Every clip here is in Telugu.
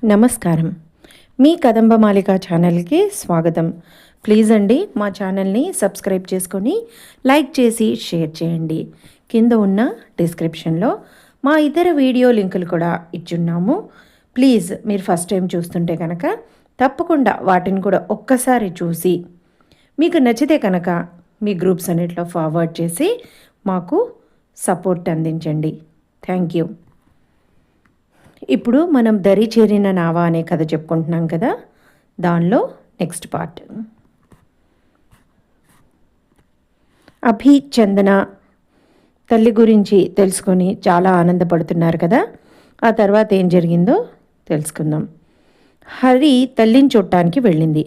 నమస్కారం. మీ కదంబమాలిక ఛానల్కి స్వాగతం. ప్లీజ్ అండి మా ఛానల్ని సబ్స్క్రైబ్ చేసుకొని లైక్ చేసి షేర్ చేయండి. కింద ఉన్న డిస్క్రిప్షన్లో మా ఇతర వీడియో లింకులు కూడా ఇచ్చున్నాము. ప్లీజ్ మీరు ఫస్ట్ టైం చూస్తుంటే కనుక తప్పకుండా వాటిని కూడా ఒక్కసారి చూసి మీకు నచ్చితే కనుక మీ గ్రూప్స్ అన్నిట్లో ఫార్వర్డ్ చేసి మాకు సపోర్ట్ అందించండి. Thank you. ఇప్పుడు మనం దరి చేరిన నావా అనే కథ చెప్పుకుంటున్నాం కదా, దానిలో నెక్స్ట్ పార్ట్. అభి, చందన తల్లి గురించి తెలుసుకొని చాలా ఆనందపడుతున్నారు కదా. ఆ తర్వాత ఏం జరిగిందో తెలుసుకుందాం. హరి తల్లిని చూడటానికి వెళ్ళింది.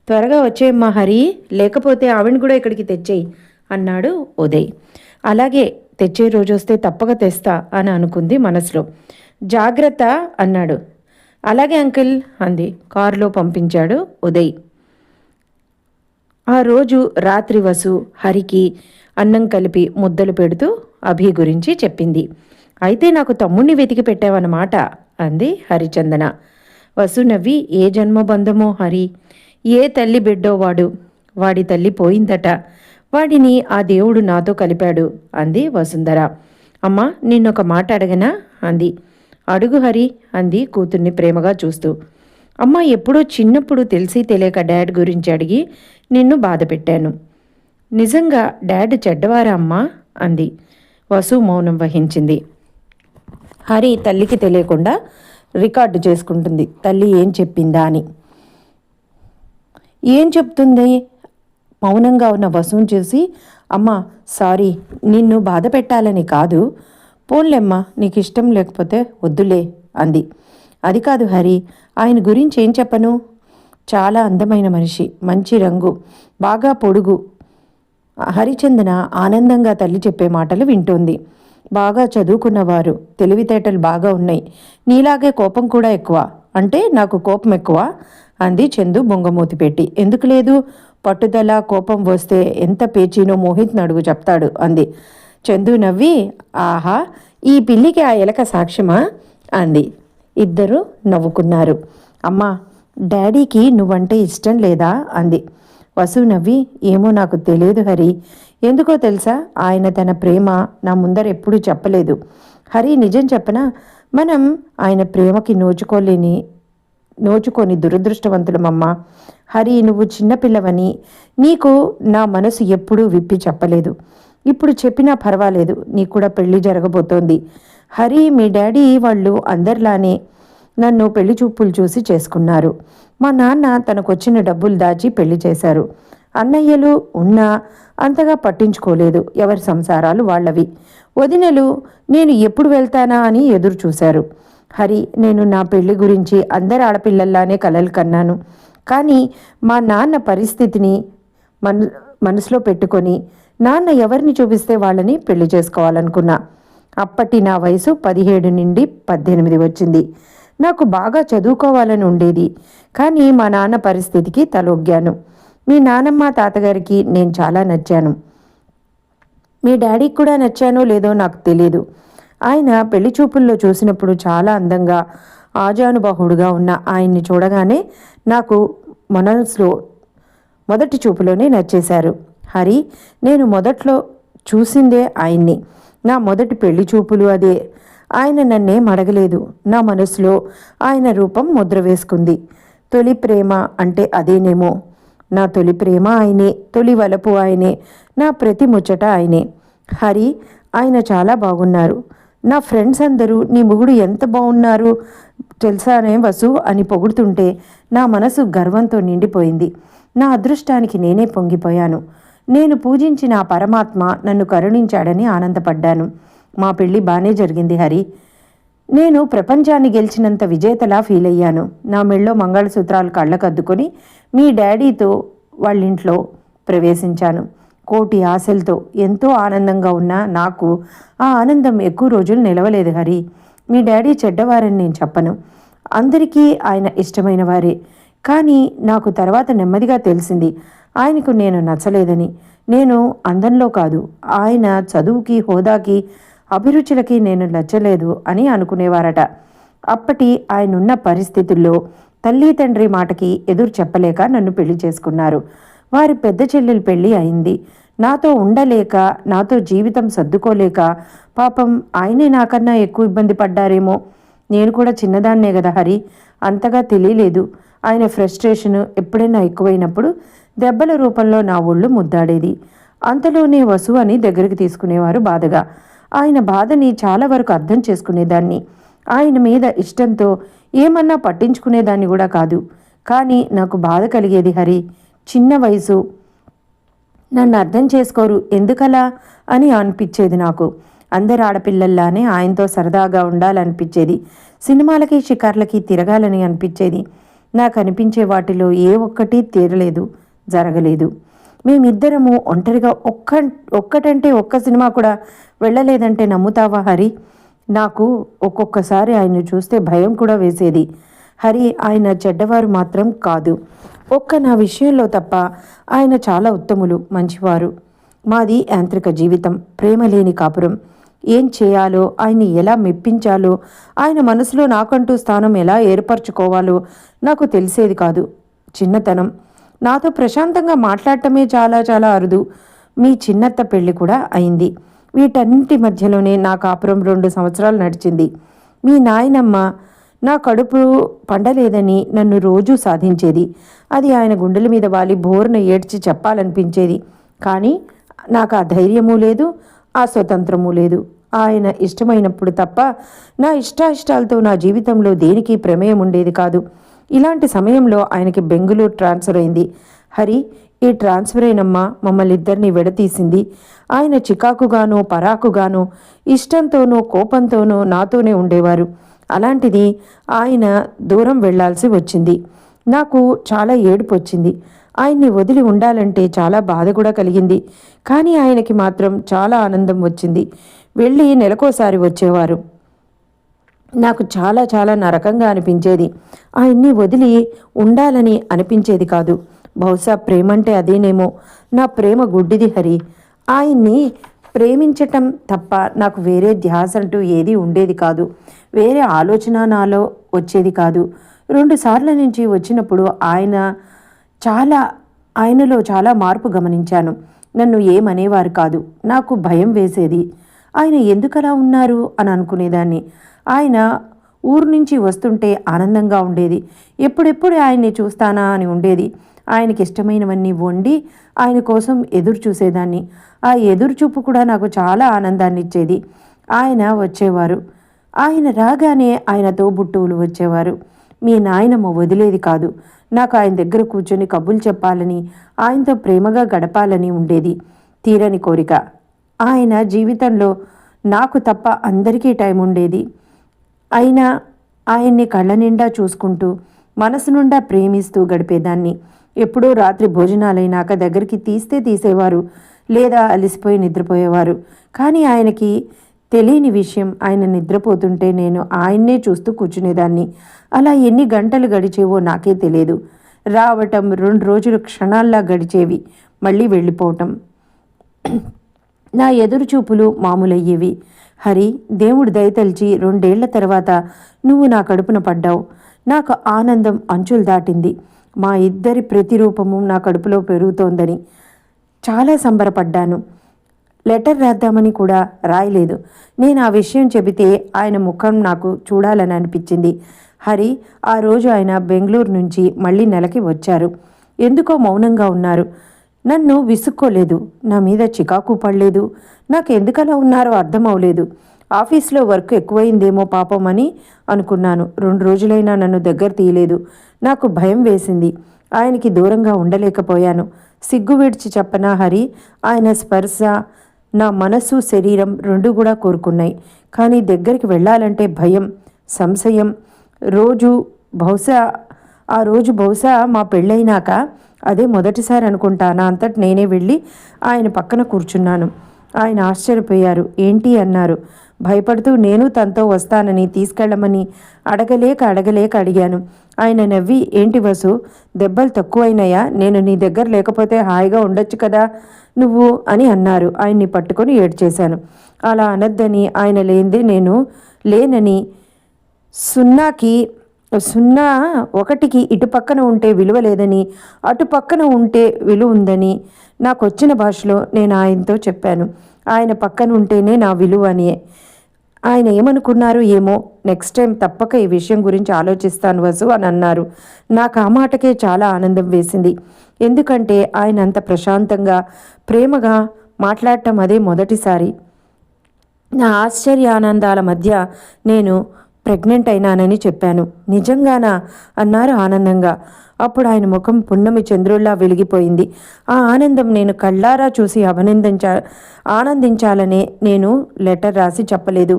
త్వరగా వచ్చేయమ్మా హరి, లేకపోతే ఆవిడని కూడా ఇక్కడికి తెచ్చేయి అన్నాడు ఉదయ్. అలాగే, తెచ్చే రోజు వస్తే తప్పక తెస్తా అని అనుకుంది మనసులో. జాగ్రత్త అన్నాడు. అలాగే అంకుల్ అంది. కారులో పంపించాడు ఉదయ్. ఆ రోజు రాత్రి వసు హరికి అన్నం కలిపి ముద్దలు పెడుతూ అభి గురించి చెప్పింది. అయితే నాకు తమ్ముణ్ణి వెతికి పెట్టావన్నమాట అంది హరిచందన. వసు నవ్వి, ఏ జన్మబంధమో హరి, ఏ తల్లి బిడ్డో వాడు, వాడి తల్లి పోయిందట, వాడిని ఆ దేవుడు నాతో కలిపాడు అంది వసుంధర. అమ్మా, నిన్నొక మాట అడగనా అంది. అడుగు హరి అంది కూతుర్ని ప్రేమగా చూస్తూ. అమ్మ, ఎప్పుడో చిన్నప్పుడు తెలిసి తెలియక డాడ్ గురించి అడిగి నిన్ను బాధ పెట్టాను. నిజంగా డాడ్ చెడ్డవారా అమ్మా అంది. వసు మౌనం వహించింది. హరి తల్లికి తెలియకుండా రికార్డు చేసుకుంటుంది తల్లి ఏం చెప్పిందా అని. ఏం చెప్తుంది? మౌనంగా ఉన్న వసుని చూసి, అమ్మ సారీ, నిన్ను బాధ పెట్టాలని కాదు, పోన్లేమ్మా, నీకు ఇష్టం లేకపోతే వద్దులే అంది. అది కాదు హరి, ఆయన గురించి ఏం చెప్పను, చాలా అందమైన మనిషి, మంచి రంగు, బాగా పొడుగు. హరిచందన ఆనందంగా తల్లి చెప్పే మాటలు వింటోంది. బాగా చదువుకున్నవారు, తెలివితేటలు బాగా ఉన్నాయి, నీలాగే కోపం కూడా ఎక్కువ. అంటే నాకు కోపం ఎక్కువ అంది చందు బొంగమూతి పెట్టి. ఎందుకు లేదు, పట్టుదల కోపం వస్తే ఎంత పేచీనో మోహిత్ నడుగు చెప్తాడు అంది. చందు నవ్వి, ఆహా, ఈ పిల్లికి ఆ ఎలక సాక్ష్యమా అంది. ఇద్దరు నవ్వుకున్నారు. అమ్మా, డాడీకి నువ్వంటే ఇష్టం లేదా అంది. వసు నవ్వి, ఏమో నాకు తెలియదు హరి, ఎందుకో తెలుసా, ఆయన తన ప్రేమ నా ముందర ఎప్పుడూ చెప్పలేదు. హరి, నిజం చెప్పనా, మనం ఆయన ప్రేమకి నోచుకొని దురదృష్టవంతులమమ్మా. హరి, నువ్వు చిన్నపిల్లవని నీకు నా మనసు ఎప్పుడూ విప్పి చెప్పలేదు. ఇప్పుడు చెప్పినా పర్వాలేదు, నీకు కూడా పెళ్లి జరగబోతోంది. హరి, మీ డాడీ వాళ్ళు అందరిలానే నన్ను పెళ్లి చూపులు చూసి చేసుకున్నారు. మా నాన్న తనకొచ్చిన డబ్బులు దాచి పెళ్లి చేశారు. అన్నయ్యలు ఉన్నా అంతగా పట్టించుకోలేదు, ఎవరి సంసారాలు వాళ్ళవి. వదినలు నేను ఎప్పుడు వెళ్తానా అని ఎదురు చూశారు. హరి, నేను నా పెళ్లి గురించి అందరి ఆడపిల్లల్లానే కలలు కన్నాను. కానీ మా నాన్న పరిస్థితిని మనసులో పెట్టుకొని నాన్న ఎవరిని చూపిస్తే వాళ్ళని పెళ్లి చేసుకోవాలనుకున్నా. అప్పటి నా వయసు 17 నుండి 18 వచ్చింది. నాకు బాగా చదువుకోవాలని ఉండేది, కానీ మా నాన్న పరిస్థితికి తలొగ్గాను. మీ నానమ్మ తాతగారికి నేను చాలా నచ్చాను. మీ డాడీకి కూడా నచ్చానో లేదో నాకు తెలియదు. ఆయన పెళ్లి చూపుల్లో చూసినప్పుడు చాలా అందంగా ఆజానుబాహుడుగా ఉన్న ఆయన్ని చూడగానే నాకు మనసులో మొదటి చూపులోనే నచ్చేశారు. హరి, నేను మొదట్లో చూసిందే ఆయన్ని. నా మొదటి పెళ్లి చూపులు అదే. ఆయన నన్నేం అడగలేదు, నా మనసులో ఆయన రూపం ముద్ర వేసుకుంది. తొలి ప్రేమ అంటే అదేనేమో. నా తొలి ప్రేమ ఆయనే, తొలి వలపు ఆయనే, నా ప్రతి ముచ్చట ఆయనే. హరి, ఆయన చాలా బాగున్నారు. నా ఫ్రెండ్స్ అందరూ నీ మొగుడు ఎంత బాగున్నారు తెలుసానే వసు అని పొగుడుతుంటే నా మనసు గర్వంతో నిండిపోయింది. నా అదృష్టానికి నేనే పొంగిపోయాను. నేను పూజించిన ఆ పరమాత్మ నన్ను కరుణించాడని ఆనందపడ్డాను. మా పెళ్ళి బాగానే జరిగింది హరి. నేను ప్రపంచాన్ని గెలిచినంత విజేతలా ఫీల్ అయ్యాను. నా మెళ్ళో మంగళసూత్రాలు కళ్ళకద్దుకొని మీ డాడీతో వాళ్ళింట్లో ప్రవేశించాను. కోటి ఆశలతో ఎంతో ఆనందంగా ఉన్న నాకు ఆ ఆనందం ఎక్కువ రోజులు నిలవలేదు హరి. మీ డాడీ చెడ్డవారని నేను చెప్పను, అందరికీ ఆయన ఇష్టమైన వారే. కానీ నాకు తర్వాత నెమ్మదిగా తెలిసింది ఆయనకు నేను నచ్చలేదని. నేను అందంలో కాదు, ఆయన చదువుకి, హోదాకి, అభిరుచులకి నేను నచ్చలేదు అని అనుకునేవారట. అప్పటి ఆయనున్న పరిస్థితుల్లో తల్లి తండ్రి మాటకి ఎదురు చెప్పలేక నన్ను పెళ్లి చేసుకున్నారు. వారి పెద్ద చెల్లెలు పెళ్లి అయింది. నాతో ఉండలేక, నాతో జీవితం సర్దుకోలేక పాపం ఆయనే నాకన్నా ఎక్కువ ఇబ్బంది పడ్డారేమో. నేను కూడా చిన్నదాన్నే కదా హరి, అంతగా తెలియలేదు. ఆయన ఫ్రస్ట్రేషను ఎప్పుడైనా ఎక్కువైనప్పుడు దెబ్బల రూపంలో నా ఒళ్ళు ముద్దాడేది. అంతలోనే వసు అని దగ్గరికి తీసుకునేవారు బాధగా. ఆయన బాధని చాలా వరకు అర్థం చేసుకునేదాన్ని. ఆయన మీద ఇష్టంతో ఏమన్నా పట్టించుకునేదాన్ని కూడా కాదు. కానీ నాకు బాధ కలిగేది హరి. చిన్న వయసు, నన్ను అర్థం చేసుకోరు ఎందుకలా అని అనిపించేది నాకు. అందరు ఆడపిల్లల్లానే ఆయనతో సరదాగా ఉండాలనిపించేది. సినిమాలకి షికార్లకి తిరగాలని అనిపించేది. నాకు అనిపించే వాటిలో ఏ ఒక్కటి తీరలేదు, జరగలేదు. మేమిద్దరము ఒంటరిగా ఒక్కటంటే ఒక్క సినిమా కూడా వెళ్ళలేదంటే నమ్ముతావా హరి? నాకు ఒక్కొక్కసారి ఆయన్ని చూస్తే భయం కూడా వేసేది. హరి, ఆయన చెడ్డవారు మాత్రం కాదు. నా విషయంలో తప్ప ఆయన చాలా ఉత్తములు, మంచివారు. మాది యాంత్రిక జీవితం, ప్రేమ లేని కాపురం. ఏం చేయాలో, ఆయన్ని ఎలా మెప్పించాలో, ఆయన మనసులో నాకంటూ స్థానం ఎలా ఏర్పరచుకోవాలో నాకు తెలిసేది కాదు. చిన్నతనం. నాతో ప్రశాంతంగా మాట్లాడటమే చాలా చాలా అరుదు. మీ చిన్నత్త పెళ్లి కూడా అయింది. వీటన్నిటి మధ్యలోనే నా కాపురం 2 సంవత్సరాలు నడిచింది. మీ నాయనమ్మ నా కడుపు పండలేదని నన్ను రోజూ సాధించేది. అది ఆయన గుండెల మీద వాలి బోర్న ఏడ్చి చెప్పాలనిపించేది. కానీ నాకు ఆ ధైర్యమూ లేదు, ఆ స్వతంత్రమూ లేదు. ఆయన ఇష్టమైనప్పుడు తప్ప నా ఇష్టాయిష్టాలతో నా జీవితంలో దేనికి ప్రమేయం ఉండేది కాదు. ఇలాంటి సమయంలో ఆయనకి బెంగుళూరు ట్రాన్స్ఫర్ అయింది. హరి, ఈ ట్రాన్స్ఫర్ అయినమ్మా మమ్మల్ని ఇద్దరిని విడతీసింది. ఆయన చికాకుగానో పరాకుగానో ఇష్టంతోనో కోపంతోనో నాతోనే ఉండేవారు. అలాంటిది ఆయన దూరం వెళ్లాల్సి వచ్చింది. నాకు చాలా ఏడుపు వచ్చింది. ఆయన్ని వదిలి ఉండాలంటే చాలా బాధ కూడా కలిగింది. కానీ ఆయనకి మాత్రం చాలా ఆనందం వచ్చింది. వెళ్ళి నెలకోసారి వచ్చేవారు. నాకు చాలా చాలా నరకంగా అనిపించేది. ఆయన్ని వదిలి ఉండాలని అనిపించేది కాదు. బహుశా ప్రేమంటే అదేనేమో. నా ప్రేమ గుడ్డిది హరి. ఆయన్ని ప్రేమించటం తప్ప నాకు వేరే ధ్యాస అంటూ ఏదీ ఉండేది కాదు. వేరే ఆలోచన నాలో వచ్చేది కాదు. 2 సార్ల నుంచి వచ్చినప్పుడు ఆయనలో చాలా మార్పు గమనించాను. నన్ను ఏమనేవారు కాదు. నాకు భయం వేసేది. ఆయన ఎందుకలా ఉన్నారు అని అనుకునేదాన్ని. ఆయన ఊరు నుంచి వస్తుంటే ఆనందంగా ఉండేది. ఎప్పుడెప్పుడు ఆయన్ని చూస్తానా అని ఉండేది. ఆయనకి ఇష్టమైనవన్నీ వండి ఆయన కోసం ఎదురు చూసేదాన్ని. ఆ ఎదురుచూపు కూడా నాకు చాలా ఆనందాన్ని ఇచ్చేది. ఆయన వచ్చేవారు. ఆయన రాగానే ఆయన తోబుట్టువులు వచ్చేవారు. మీ నాయనమ్మ వదిలేది కాదు. నాకు ఆయన దగ్గర కూర్చొని కబుర్లు చెప్పాలని, ఆయనతో ప్రేమగా గడపాలని ఉండేది. తీరని కోరిక. ఆయన జీవితంలో నాకు తప్ప అందరికీ టైం ఉండేది. అయినా ఆయన్ని కళ్ళ నిండా చూసుకుంటూ మనసు నిండా ప్రేమిస్తూ గడిపేదాన్ని. ఎప్పుడూ రాత్రి భోజనాలైనాక దగ్గరికి తీసేవారు, లేదా అలసిపోయి నిద్రపోయేవారు. కానీ ఆయనకి తెలియని విషయం, ఆయన నిద్రపోతుంటే నేను ఆయన్నే చూస్తూ కూర్చునేదాన్ని. అలా ఎన్ని గంటలు గడిచేవో నాకే తెలియదు. రావటం 2 రోజులు క్షణాల్లా గడిచేవి. మళ్ళీ వెళ్ళిపోవటం. నా ఎదురుచూపులు మామూలయ్యేవి. హరి, దేవుడు దయతలిచి 2 ఏళ్ల తర్వాత నువ్వు నా కడుపున పడ్డావు. నాకు ఆనందం అంచులు దాటింది. మా ఇద్దరి ప్రతిరూపము నా కడుపులో పెరుగుతోందని చాలా సంబరపడ్డాను. లెటర్ రాద్దామని కూడా రాయలేదు. నేను ఆ విషయం చెబితే ఆయన ముఖం నాకు చూడాలని అనిపించింది. హరి, ఆ రోజు ఆయన బెంగళూరు నుంచి మళ్ళీ నెలకి వచ్చారు. ఎందుకో మౌనంగా ఉన్నారు. నన్ను విసుక్కోలేదు, నా మీద చికాకు పడలేదు. నాకు ఎందుకలా ఉన్నారో అర్థం అవలేదు. ఆఫీస్లో వర్క్ ఎక్కువైందేమో పాపం అని అనుకున్నాను. 2 రోజులైనా నన్ను దగ్గర తీయలేదు. నాకు భయం వేసింది. ఆయనకి దూరంగా ఉండలేకపోయాను. సిగ్గు విడిచి చెప్పనా హరి, ఆయన స్పర్శ నా మనసు శరీరం 2 కూడా కోరుకున్నాయి. కానీ దగ్గరికి వెళ్ళాలంటే భయం, సంశయం. ఆ రోజు బహుశా మా పెళ్ళైనాక అదే మొదటిసారి అనుకుంటా నా అంతటి నేనే వెళ్ళి ఆయన పక్కన కూర్చున్నాను. ఆయన ఆశ్చర్యపోయారు. ఏంటి అన్నారు. భయపడుతూ నేను తనతో వస్తానని తీసుకెళ్ళమని అడగలేక అడిగాను. ఆయన నవ్వి, ఏంటి వసు, దెబ్బలు తక్కువైనాయా? నేను నీ దగ్గర లేకపోతే హాయిగా ఉండొచ్చు కదా నువ్వు అని అన్నారు. ఆయన్ని పట్టుకొని ఏడ్చేశాను. అలా అనద్దని, ఆయన లేనిదే నేను లేనని సున్నాకి సున్నా ఒకటికి ఇటు పక్కన ఉంటే విలువ లేదని, అటు పక్కన ఉంటే విలువ ఉందని నాకు వచ్చిన భాషలో నేను ఆయనతో చెప్పాను. ఆయన పక్కన ఉంటేనే నా విలువ అని. ఆయన ఏమనుకున్నారు ఏమో. నెక్స్ట్ టైం తప్పక ఈ విషయం గురించి ఆలోచిస్తాను వసు అని అన్నారు. నాకు ఆ మాటకే చాలా ఆనందం వేసింది. ఎందుకంటే ఆయన అంత ప్రశాంతంగా ప్రేమగా మాట్లాడటం అదే మొదటిసారి. నా ఆశ్చర్యానందాల మధ్య నేను ప్రెగ్నెంట్ అయినానని చెప్పాను. నిజంగానా అన్నారు ఆనందంగా. అప్పుడు ఆయన ముఖం పున్నమి చంద్రుల్లా వెలిగిపోయింది. ఆ ఆనందం నేను కళ్ళారా చూసి ఆనందించాలనే నేను లెటర్ రాసి చెప్పలేదు.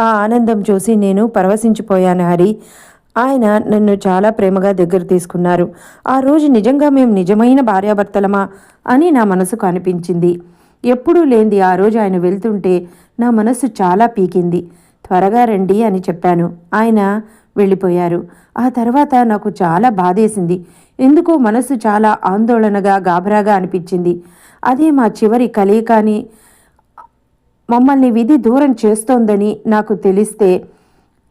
ఆ ఆనందం చూసి నేను పరవశించిపోయాను హరి. ఆయన నన్ను చాలా ప్రేమగా దగ్గర తీసుకున్నారు. ఆ రోజు నిజంగా మేము నిజమైన భార్యాభర్తలమా అని నా మనసుకు అనిపించింది. ఎప్పుడూ లేంది ఆ రోజు ఆయన వెళ్తుంటే నా మనసు చాలా పీకింది. త్వరగా రండి అని చెప్పాను. ఆయన వెళ్ళిపోయారు. ఆ తర్వాత నాకు చాలా బాధేసింది. ఎందుకో మనసు చాలా ఆందోళనగా గాబరాగా అనిపించింది. అదే మా చివరి కలయికని మమ్మల్ని విధి దూరం చేస్తోందని నాకు తెలిస్తే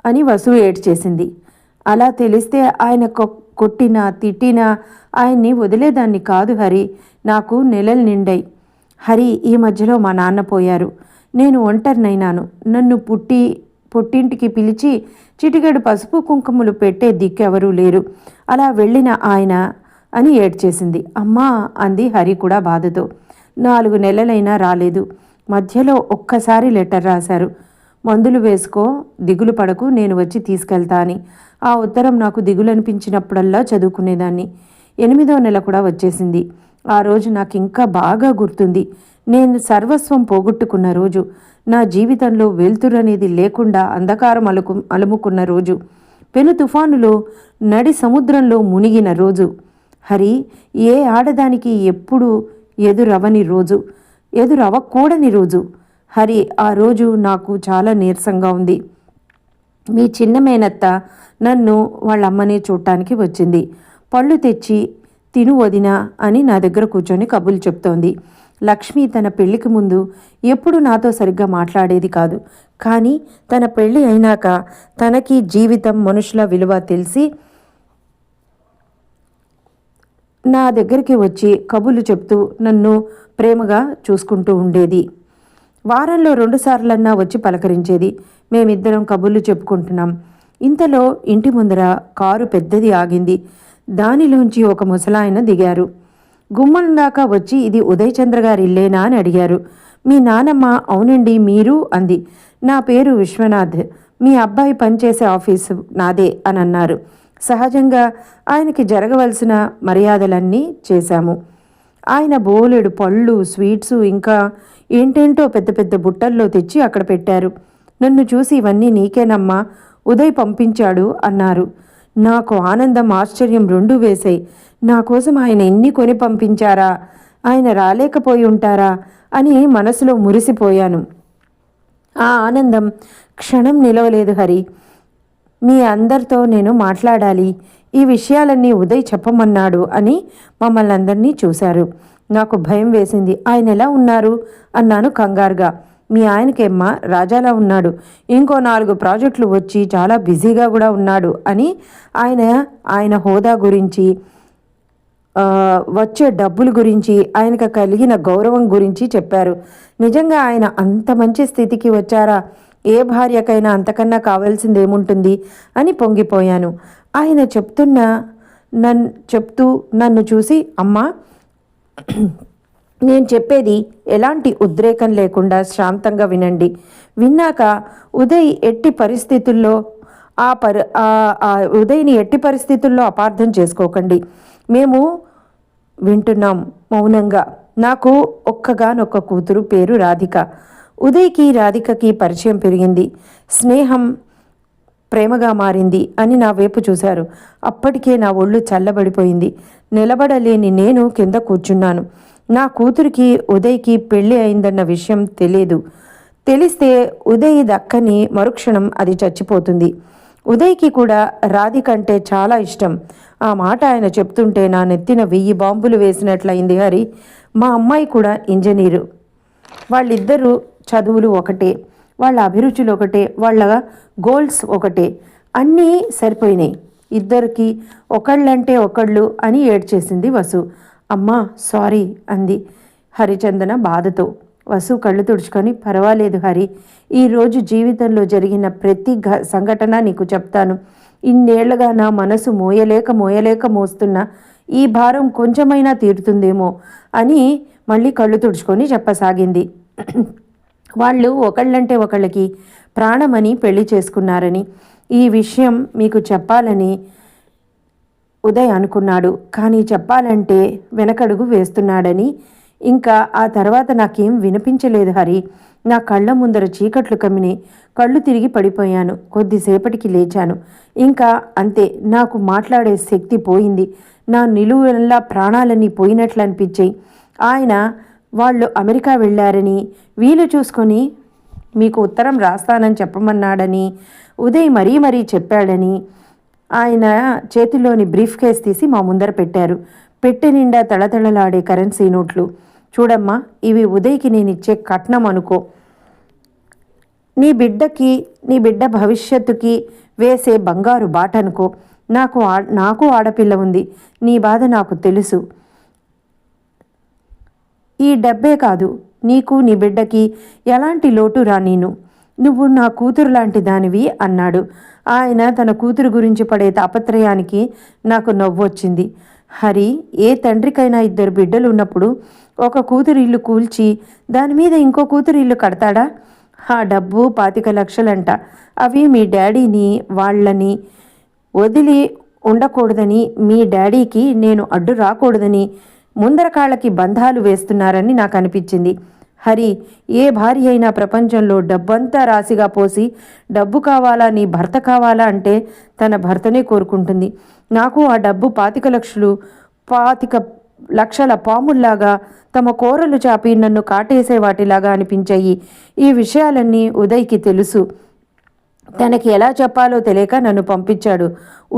అని వసు ఏడ్చేసింది. అలా తెలిస్తే ఆయన కొట్టినా తిట్టినా ఆయన్ని వదిలేదాన్ని కాదు హరి. నాకు నెలలు నిండాయి హరి. ఈ మధ్యలో మా నాన్న పోయారు. నేను ఒంటరినైనాను. నన్ను పుట్టింటికి పిలిచి చిటికెడు పసుపు కుంకుమలు పెట్టే దిక్కెవరూ లేరు. అలా వెళ్ళిన ఆయన అని ఏడ్చేసింది. అమ్మా అంది హరి కూడా బాధతో. 4 నెలలైనా రాలేదు. మధ్యలో ఒక్కసారి లెటర్ రాశారు. మందులు వేసుకో, దిగులు పడకు, నేను వచ్చి తీసుకెళ్తా అని. ఆ ఉత్తరం నాకు దిగులు అనిపించినప్పుడల్లా చదువుకునేదాన్ని. 8వ నెల కూడా వచ్చేసింది. ఆ రోజు నాకు ఇంకా బాగా గుర్తుంది. నేను సర్వస్వం పోగొట్టుకున్న రోజు. నా జీవితంలో వెలుతురనేది లేకుండా అంధకారం అలుముకున్న రోజు. పెను తుఫానులో నడి సముద్రంలో మునిగిన రోజు. హరి, ఏ ఆడదానికి ఎప్పుడు ఎదురవని రోజు, ఎదురవ్వకూడని రోజు. హరి, ఆ రోజు నాకు చాలా నీరసంగా ఉంది. మీ చిన్న మేనత్త నన్ను వాళ్ళమ్మని చూడటానికి వచ్చింది. పళ్ళు తెచ్చి తిను వదినా అని నా దగ్గర కూర్చొని కబుర్లు చెప్తోంది. లక్ష్మి తన పెళ్లికి ముందు ఎప్పుడు నాతో సరిగ్గా మాట్లాడేది కాదు. కానీ తన పెళ్ళి అయినాక తనకి జీవితం, మనుషుల విలువ తెలిసి నా దగ్గరికి వచ్చి కబుర్లు చెప్తూ నన్ను ప్రేమగా చూసుకుంటూ ఉండేది. వారంలో 2 సార్లన్నా వచ్చి పలకరించేది. మేమిద్దరం కబుర్లు చెప్పుకుంటున్నాం. ఇంతలో ఇంటి ముందర కారు పెద్దది ఆగింది. దానిలోంచి ఒక ముసలాయన దిగారు. గుమ్మం దాకా వచ్చి ఇది ఉదయ్ చంద్ర గారి ఇల్లేనా అని అడిగారు. మీ నానమ్మ అవునండి, మీరు అంది. నా పేరు విశ్వనాథ్, మీ అబ్బాయి పనిచేసే ఆఫీసు నాదే అని అన్నారు. సహజంగా ఆయనకి జరగవలసిన మర్యాదలన్నీ చేశాము. ఆయన బోలెడు పళ్ళు, స్వీట్సు, ఇంకా ఏంటేంటో పెద్ద పెద్ద బుట్టల్లో తెచ్చి అక్కడ పెట్టారు. నన్ను చూసి ఇవన్నీ నీకేనమ్మా, ఉదయ్ పంపించాడు అన్నారు. నాకు ఆనందం, ఆశ్చర్యం 2 వేశాయి. నా కోసం ఆయన ఎన్ని కొని పంపించారా, ఆయన రాలేకపోయి ఉంటారా అని మనసులో మురిసిపోయాను. ఆ ఆనందం క్షణం నిలవలేదు హరి. మీ అందరితో నేను మాట్లాడాలి, ఈ విషయాలన్నీ ఉదయ్ చెప్పమన్నాడు అని మమ్మల్ని అందరినీ చూశారు. నాకు భయం వేసింది. ఆయన ఎలా ఉన్నారు అన్నాను కంగారుగా. మీ ఆయనకేమ్మా రాజాలా ఉన్నాడు, ఇంకో 4 ప్రాజెక్టులు వచ్చి చాలా బిజీగా కూడా ఉన్నాడు అని ఆయన హోదా గురించి, వచ్చే డబ్బుల గురించి, ఆయనకు కలిగిన గౌరవం గురించి చెప్పారు. నిజంగా ఆయన అంత మంచి స్థితికి వచ్చారా? ఏ భార్యకైనా అంతకన్నా కావాల్సింది ఏముంటుంది అని పొంగిపోయాను. ఆయన చెప్తూ నన్ను చూసి, అమ్మా నేను చెప్పేది ఎలాంటి ఉద్రేకం లేకుండా శాంతంగా వినండి. విన్నాక ఉదయ్ ఎట్టి పరిస్థితుల్లో ఉదయ్ని ఎట్టి పరిస్థితుల్లో అపార్థం చేసుకోకండి. మేము వింటున్నాం మౌనంగా. నాకు ఒక్కగానొక్క కూతురు, పేరు రాధిక. ఉదయ్కి రాధికకి పరిచయం పెరిగింది. స్నేహం ప్రేమగా మారింది అని నా వైపు చూశారు. అప్పటికే నా ఒళ్ళు చల్లబడిపోయింది. నిలబడలేని నేను కింద కూర్చున్నాను. నా కూతురికి ఉదయ్కి పెళ్ళి అయిందన్న విషయం తెలిస్తే ఉదయ్ దక్కని మరుక్షణం అది చచ్చిపోతుంది. ఉదయ్కి కూడా రాధిక అంటే చాలా ఇష్టం. ఆ మాట ఆయన చెప్తుంటే నా నెత్తిన 1000 బాంబులు వేసినట్లయింది హరి. మా అమ్మాయి కూడా ఇంజనీరు. వాళ్ళిద్దరూ చదువులు ఒకటే, వాళ్ళ అభిరుచులు ఒకటే, వాళ్ళ గోల్స్ ఒకటే. అన్నీ సరిపోయినాయి. ఇద్దరికి ఒకళ్ళంటే ఒకళ్ళు అని ఏడ్చేసింది వసు. అమ్మా సారీ అంది హరిచందన బాధతో. వసు కళ్ళు తుడుచుకొని, పర్వాలేదు హరి, ఈరోజు జీవితంలో జరిగిన ప్రతి సంఘటన నీకు చెప్తాను. ఇన్నేళ్లుగా నా మనసు మోయలేక మోస్తున్న ఈ భారం కొంచెమైనా తీరుతుందేమో అని మళ్ళీ కళ్ళు తుడుచుకొని చెప్పసాగింది. వాళ్ళు ఒకళ్ళంటే ఒకళ్ళకి ప్రాణమని పెళ్లి చేసుకున్నారని, ఈ విషయం మీకు చెప్పాలని ఉదయ్ అనుకున్నాడు. కానీ చెప్పాలంటే వెనకడుగు వేస్తున్నాడని. ఇంకా ఆ తర్వాత నాకేం వినిపించలేదు హరి. నా కళ్ళ ముందర చీకట్లు కమ్మిని, కళ్ళు తిరిగి పడిపోయాను. కొద్దిసేపటికి లేచాను. ఇంకా అంతే, నాకు మాట్లాడే శక్తి పోయింది. నా నిలువెల్లా ప్రాణాలన్నీ పోయినట్లు అనిపించాయి. వాళ్ళు అమెరికా వెళ్ళారని, వీలు చూసుకొని మీకు ఉత్తరం రాస్తానని చెప్పమన్నాడని ఉదయ్ మరీ చెప్పాడని ఆయన చేతిలోని బ్రీఫ్ కేస్ తీసి మా ముందర పెట్టారు. పెట్టె నిండా తళతళలాడే కరెన్సీ నోట్లు. చూడమ్మా, ఇవి ఉదయ్కి నేనిచ్చే కట్నం అనుకో. నీ బిడ్డ భవిష్యత్తుకి వేసే బంగారు బాట అనుకో. నాకు ఆడపిల్ల ఉంది. నీ బాధ నాకు తెలుసు. ఈ డబ్బే కాదు, నీకు నీ బిడ్డకి ఎలాంటి లోటు రానీను. నువ్వు నా కూతురు లాంటి దానివి అన్నాడు. ఆయన తన కూతురు గురించి పడే తాపత్రయానికి నాకు నవ్వొచ్చింది. హరి, ఏ తండ్రికైనా ఇద్దరు బిడ్డలు ఉన్నప్పుడు ఒక కూతురు ఇల్లు కూల్చి దాని మీద ఇంకో కూతురు ఇల్లు కడతాడా? ఆ డబ్బు 25 లక్షలంట. అవి మీ డాడీని వాళ్ళని వదిలి ఉండకూడదని, మీ డాడీకి నేను అడ్డు రాకూడదని ముందర కాళ్ళకి బంధాలు వేస్తున్నారని నాకు అనిపించింది. హరి, ఏ భార్య అయినా ప్రపంచంలో డబ్బంతా రాశిగా పోసి డబ్బు కావాలా, నీ భర్త కావాలా అంటే తన భర్తనే కోరుకుంటుంది. నాకు ఆ డబ్బు 25 లక్షల పాముల్లాగా తమ కోరలు చాపి నన్ను కాటేసే వాటిలాగా అనిపించాయి. ఈ విషయాలన్నీ ఉదయ్కి తెలుసు. తనకి ఎలా చెప్పాలో తెలియక నన్ను పంపించాడు.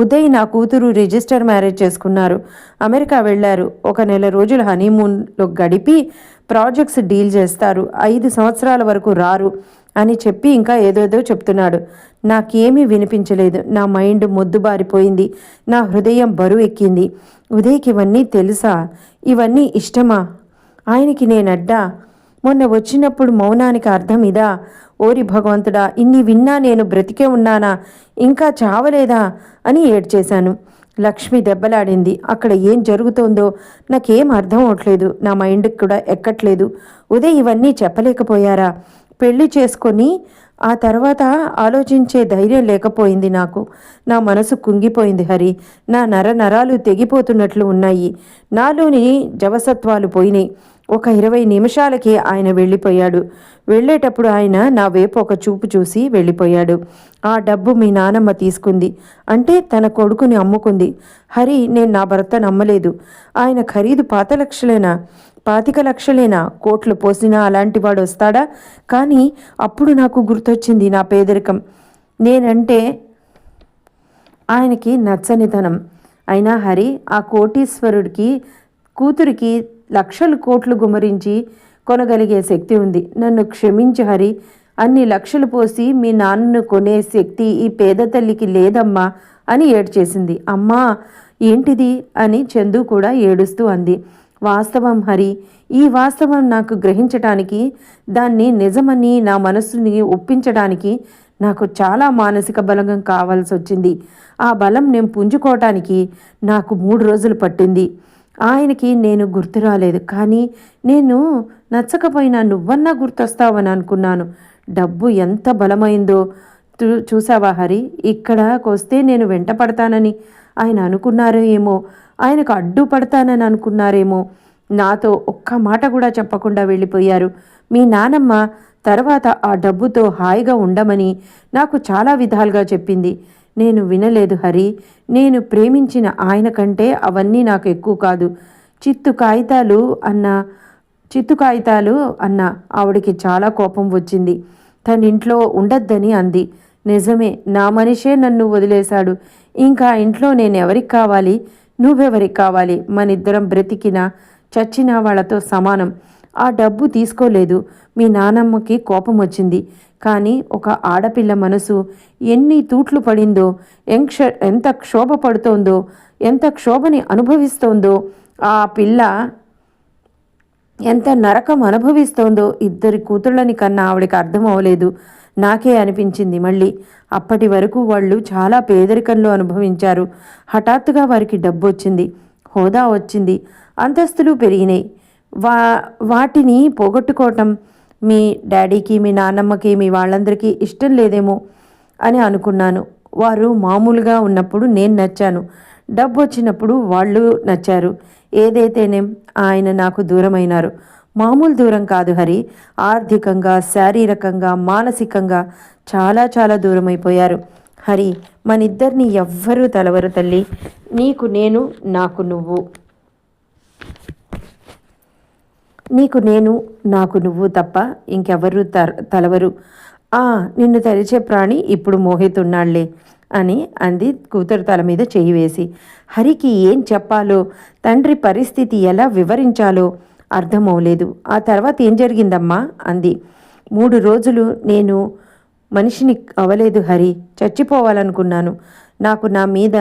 ఉదయ్ నా కూతురు రిజిస్టర్ మ్యారేజ్ చేసుకున్నారు. అమెరికా వెళ్ళారు. 1 నెల రోజులు హనీమూన్లో గడిపి ప్రాజెక్ట్స్ డీల్ చేస్తారు. 5 సంవత్సరాల వరకు రారు అని చెప్పి ఇంకా ఏదేదో చెప్తున్నాడు. నాకేమీ వినిపించలేదు. నా మైండ్ మొద్దుబారిపోయింది. నా హృదయం బరువు ఎక్కింది. ఉదయ్కి ఇవన్నీ తెలుసా? ఇవన్నీ ఇష్టమా? ఆయనకి నేనడ్డా? మొన్న వచ్చినప్పుడు మౌనానికి అర్థం ఇదా? ఓరి భగవంతుడా, ఇన్ని విన్నా నేను బ్రతికే ఉన్నానా, ఇంకా చావలేదా అని ఏడ్చేశాను. లక్ష్మి దెబ్బలాడింది. అక్కడ ఏం జరుగుతోందో నాకేం అర్థం అవట్లేదు. నా మైండ్కి కూడా ఎక్కట్లేదు. ఉదయ్ ఇవన్నీ చెప్పలేకపోయారా? పెళ్లి చేసుకొని ఆ తర్వాత ఆలోచించే ధైర్యం లేకపోయింది నాకు. నా మనసు కుంగిపోయింది హరి. నా నరాలు తెగిపోతున్నట్లు ఉన్నాయి. నాలోని జవసత్వాలు పోయినాయి. ఒక 20 నిమిషాలకి ఆయన వెళ్ళిపోయాడు. వెళ్ళేటప్పుడు ఆయన నా వైపు ఒక చూపు చూసి వెళ్ళిపోయాడు. ఆ డబ్బు మీ నానమ్మ తీసుకుంది అంటే తన కొడుకుని అమ్ముకుంది. హరి, నేను నా భర్త నమ్మలేదు. ఆయన ఖరీదు 25 లక్షలేనా? కోట్లు పోసినా అలాంటి వాడు వస్తాడా? కానీ అప్పుడు నాకు గుర్తొచ్చింది నా పేదరికం. నేనంటే ఆయనకి నచ్చనితనం. అయినా హరి, ఆ కోటీశ్వరుడికి కూతురికి లక్షలు కోట్లు గుమరించి కొనగలిగే శక్తి ఉంది. నన్ను క్షమించు హరి. అన్ని లక్షలు పోసి మీ నాన్నను కొనే శక్తి ఈ పేద తల్లికి లేదమ్మా అని ఏడ్చేసింది. అమ్మా ఏంటిది అని చందు కూడా ఏడుస్తూ అంది. వాస్తవం హరి. ఈ వాస్తవం నాకు గ్రహించటానికి, దాన్ని నిజమని నా మనస్సుని ఒప్పించడానికి నాకు చాలా మానసిక బలం కావాల్సి వచ్చింది. ఆ బలం నేను పుంజుకోవటానికి నాకు 3 రోజులు పట్టింది. ఆయనకి నేను గుర్తు రాలేదు. కానీ నేను నచ్చకపోయినా నువ్వన్నా గుర్తొస్తావని అనుకున్నాను. డబ్బు ఎంత బలమైందో చూసావా హరి? ఇక్కడికి వస్తే నేను వెంట పడతానని ఆయన అనుకున్నారో ఏమో, ఆయనకు అడ్డుపడతానని అనుకున్నారేమో. నాతో ఒక్క మాట కూడా చెప్పకుండా వెళ్ళిపోయారు. మీ నానమ్మ తర్వాత ఆ డబ్బుతో హాయిగా ఉండమని నాకు చాలా విధాలుగా చెప్పింది. నేను వినలేదు హరి. నేను ప్రేమించిన ఆయన కంటే అవన్నీ నాకు ఎక్కువ కాదు. చిత్తు కాగితాలు అన్న ఆవిడికి చాలా కోపం వచ్చింది. తన ఇంట్లో ఉండొద్దని అంది. నిజమే, నా మనిషే నన్ను వదిలేశాడు. ఇంకా ఇంట్లో నేనెవరికి కావాలి? నువ్వెవరికి కావాలి? మనిద్దరం బ్రతికినా చచ్చినా వాళ్ళతో సమానం. ఆ డబ్బు తీసుకోలేదు. మీ నానమ్మకి కోపం వచ్చింది. కానీ ఒక ఆడపిల్ల మనసు ఎన్ని తూట్లు పడిందో, ఎంత క్షోభ పడుతోందో, ఎంత క్షోభని అనుభవిస్తోందో, ఆ పిల్ల ఎంత నరకం అనుభవిస్తోందో ఇద్దరి కూతుళ్ళని కన్నా ఆవిడకి అర్థం అవ్వలేదు. నాకే అనిపించింది మళ్ళీ. అప్పటి వరకు వాళ్ళు చాలా పేదరికంలో అనుభవించారు. హఠాత్తుగా వారికి డబ్బు వచ్చింది, హోదా వచ్చింది, అంతస్తులు పెరిగినాయి. వాటిని పోగొట్టుకోవటం మీ డాడీకి, మీ నాన్నమ్మకి, మీ వాళ్ళందరికీ ఇష్టం లేదేమో అని అనుకున్నాను. వారు మామూలుగా ఉన్నప్పుడు నేను నచ్చాను, డబ్బు వచ్చినప్పుడు వాళ్ళు నచ్చారు. ఏదైతేనేం ఆయన నాకు దూరమైనారు. మామూలు దూరం కాదు హరి, ఆర్థికంగా, శారీరకంగా, మానసికంగా చాలా చాలా దూరమైపోయారు. హరి, మనిద్దరిని ఎవ్వరూ తలవరు తల్లి. నీకు నేను, నాకు నువ్వు. నీకు నేను, నాకు నువ్వు తప్ప ఇంకెవరూ తలవరు. నిన్ను తరిచే ప్రాణి ఇప్పుడు మోహిత్ ఉన్నాళ్లే అని అంది కూతురు తల మీద చెయ్యి వేసి. హరికి ఏం చెప్పాలో, తండ్రి పరిస్థితి ఎలా వివరించాలో అర్థమవలేదు. ఆ తర్వాత ఏం జరిగిందమ్మా అంది. 3 రోజులు నేను మనిషిని అవలేదు హరి, చచ్చిపోవాలనుకున్నాను. నాకు నా మీద,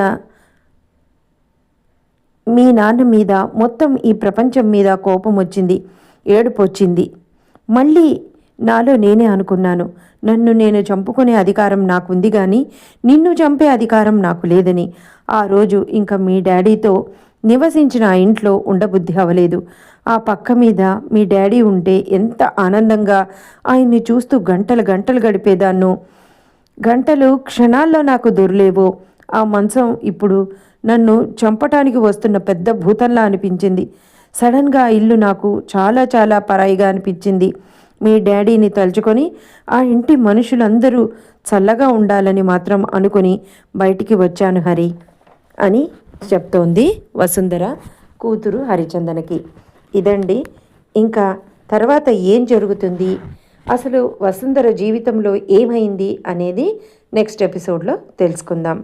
మీ నాన్న మీద, మొత్తం ఈ ప్రపంచం మీద కోపం వచ్చింది, ఏడుపు వచ్చింది. మళ్ళీ నాలో నేనే అనుకున్నాను, నన్ను నేను చంపుకునే అధికారం నాకుంది కానీ నిన్ను చంపే అధికారం నాకు లేదని. ఆ రోజు ఇంకా మీ డాడీతో నివసించిన ఆ ఇంట్లో ఉండబుద్ధి అవ్వలేదు. ఆ పక్క మీద మీ డాడీ ఉంటే ఎంత ఆనందంగా ఆయన్ని చూస్తూ గంటలు గంటలు గడిపేదాన్నో. గంటలు క్షణాల్లో నాకు దొరలేవో. ఆ మంచం ఇప్పుడు నన్ను చంపటానికి వస్తున్న పెద్ద భూతంలా అనిపించింది. సడన్గా ఆ ఇల్లు నాకు చాలా చాలా పరాయిగా అనిపించింది. మీ డాడీని తలుచుకొని ఆ ఇంటి మనుషులందరూ చల్లగా ఉండాలని మాత్రం అనుకుని బయటికి వచ్చాను హరి అని చెప్తోంది వసుంధర కూతురు హరిచందనకి. ఇదండి, ఇంకా తర్వాత ఏం జరుగుతుంది, అసలు వసుంధర జీవితంలో ఏమైంది అనేది నెక్స్ట్ ఎపిసోడ్లో తెలుసుకుందాం.